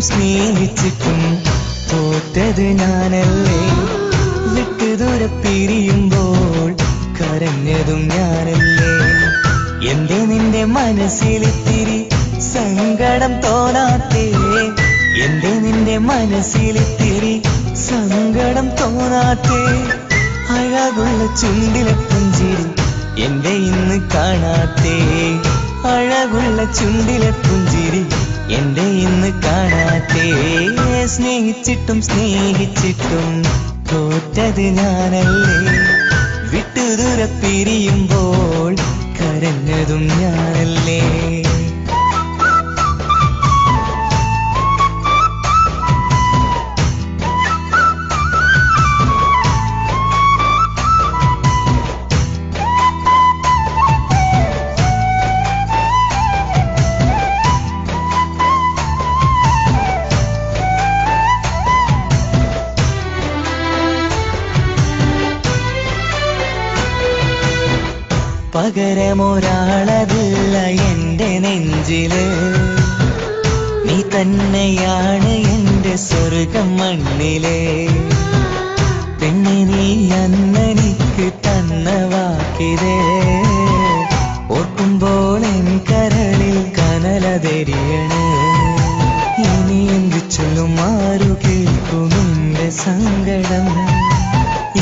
സ്നേഹിച്ചിട്ടും തോറ്റത് ഞാനല്ലേ. വിട്ടുദൂരെ പിരിയുമ്പോൾ കരഞ്ഞതും ഞാനല്ലേ. എന്റെ നിന്റെ മനസ്സിലിത്തിരി സങ്കടം തോന്നാത്തേ. എന്റെ നിന്റെ മനസ്സിലിത്തിരി സങ്കടം തോന്നാത്തേ. അഴകുള്ള ചുണ്ടിലെ പുഞ്ചിരി എന്റെ ഇന്ന് കാണാത്തേ. അഴകുള്ള ചുണ്ടിലെ പുഞ്ചിരി എന്റെ ഇന്ന് കാണാത്തേ. സ്നേഹിച്ചിട്ടും സ്നേഹിച്ചിട്ടും തോറ്റത് ഞാനല്ലേ. വിട്ടുദൂരെ പിരിയുമ്പോൾ കരഞ്ഞതും ഞാനല്ലേ. പകരമൊരാളതില്ല എന്റെ നെഞ്ചില്. നീ തന്നെയാണ് എന്റെ സ്വർഗം മണ്ണിലെ. പെണ്ണെ നീ അന്നെനിക്ക് തന്ന വാക്കിതേ ഓർക്കുമ്പോൾ എൻ കരളിൽ കനലതെരിയണ്. ഇനി എന്ത് ചൊല്ലും ആരു കേൾക്കും എന്റെ സങ്കടം.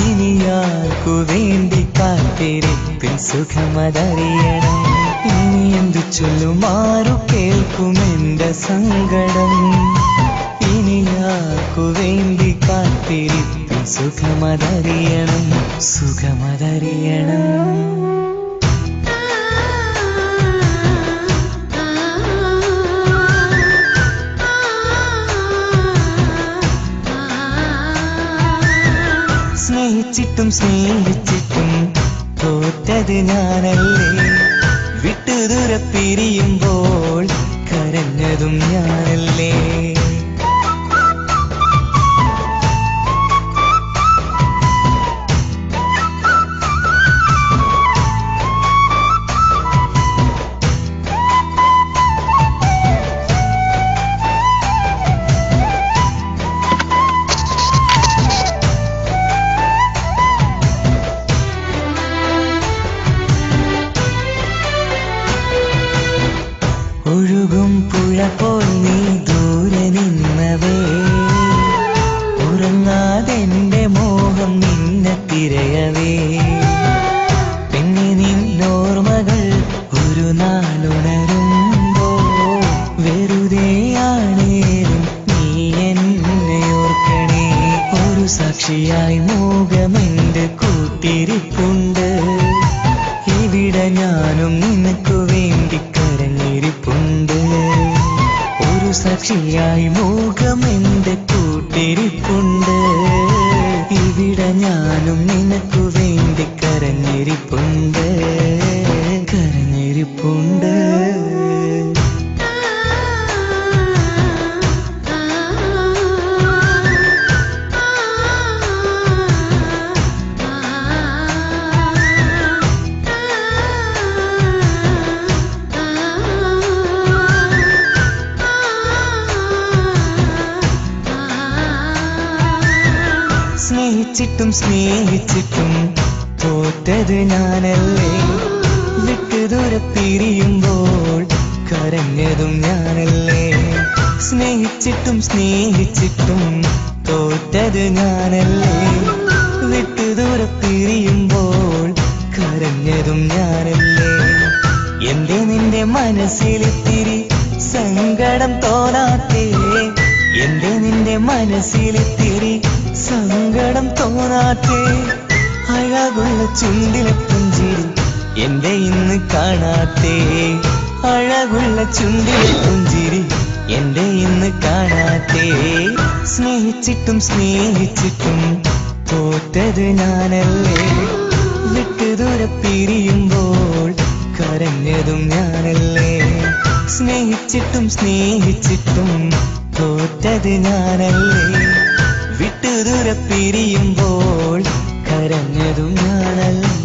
ഇനി ആർക്കു വേണ്ടി കാത്തിരിപ്പിൻ സുഖമതറിയണം. ഇനി എന്തു ചൊല്ലും ആരു കേൾക്കും എന്റെ സങ്കടം. ഇനി ആർക്കു വേണ്ടി കാത്തിരിപ്പിൻ സുഖമതറിയണം. സുഖമതറിയണം. സ്നേഹിച്ചിട്ടും സ്നേഹിച്ചിട്ടും തോറ്റത് ഞാനല്ലേ. വിട്ടുദൂരെ പിരിയുമ്പോൾ കരഞ്ഞതും ഞാനല്ലേ. ഒഴുകും പുഴ പോൽ നീ ദൂരെ നിന്നവേ. ഉറങ്ങാതെന്റെ മോഹം നിന്നെ തിരയവേ. പിന്നെ നിന്നോർമ്മകൾ ഒരു നാളുണരുമ്പോ വെറുതെയാണേലും നീ എന്നെ ഓർക്കണേ. ഒരു സാക്ഷിയായി മോഹമെന്റെ കൂട്ടിരിപ്പുണ്ട്. ഇവിടെ ഞാനും നിനക്കു വേണ്ടി കരഞ്ഞിരിപ്പുണ്ട്. ഒരു സാക്ഷിയായി മോഹമെന്റെ കൂട്ടിരിപ്പുണ്ട്. ഇവിടെ ഞാനും നിനക്കു വേണ്ടി കരഞ്ഞിരിപ്പുണ്ട്. കരഞ്ഞിരിപ്പുണ്ട്. സ്നേഹിച്ചിട്ടും സ്നേഹിച്ചിട്ടും തോറ്റത് ഞാനല്ലേ. വിട്ടുദൂരെ പിരിയുമ്പോൾ കരഞ്ഞതും ഞാനല്ലേ. സ്നേഹിച്ചിട്ടും സ്നേഹിച്ചിട്ടും തോറ്റത് ഞാനല്ലേ. വിട്ടുദൂരെ പിരിയുമ്പോൾ കരഞ്ഞതും ഞാനല്ലേ. എന്റെ നിന്റെ മനസ്സിലിത്തിരി സങ്കടം തോന്നാത്തേ. എന്റെ നിന്റെ മനസ്സിലിത്തിരി സങ്കടം തോന്നാത്തേ. അഴകുള്ള ചുണ്ടിലെ പുഞ്ചിരി എന്റെ ഇന്ന് കാണാത്തേ. അഴകുള്ള ചുണ്ടിലെ പുഞ്ചിരി എന്റെ ഇന്ന് കാണാത്തേ. സ്നേഹിച്ചിട്ടും സ്നേഹിച്ചിട്ടും തോറ്റത് ഞാനല്ലേ. വിട്ടുദൂരെ പിരിയുമ്പോൾ കരഞ്ഞതും ഞാനല്ലേ. സ്നേഹിച്ചിട്ടും സ്നേഹിച്ചിട്ടും തോറ്റത് ഞാനല്ലേ. വിട്ടുദൂരെ പിരിയുമ്പോൾ കരഞ്ഞതും ഞാനല്ലേ.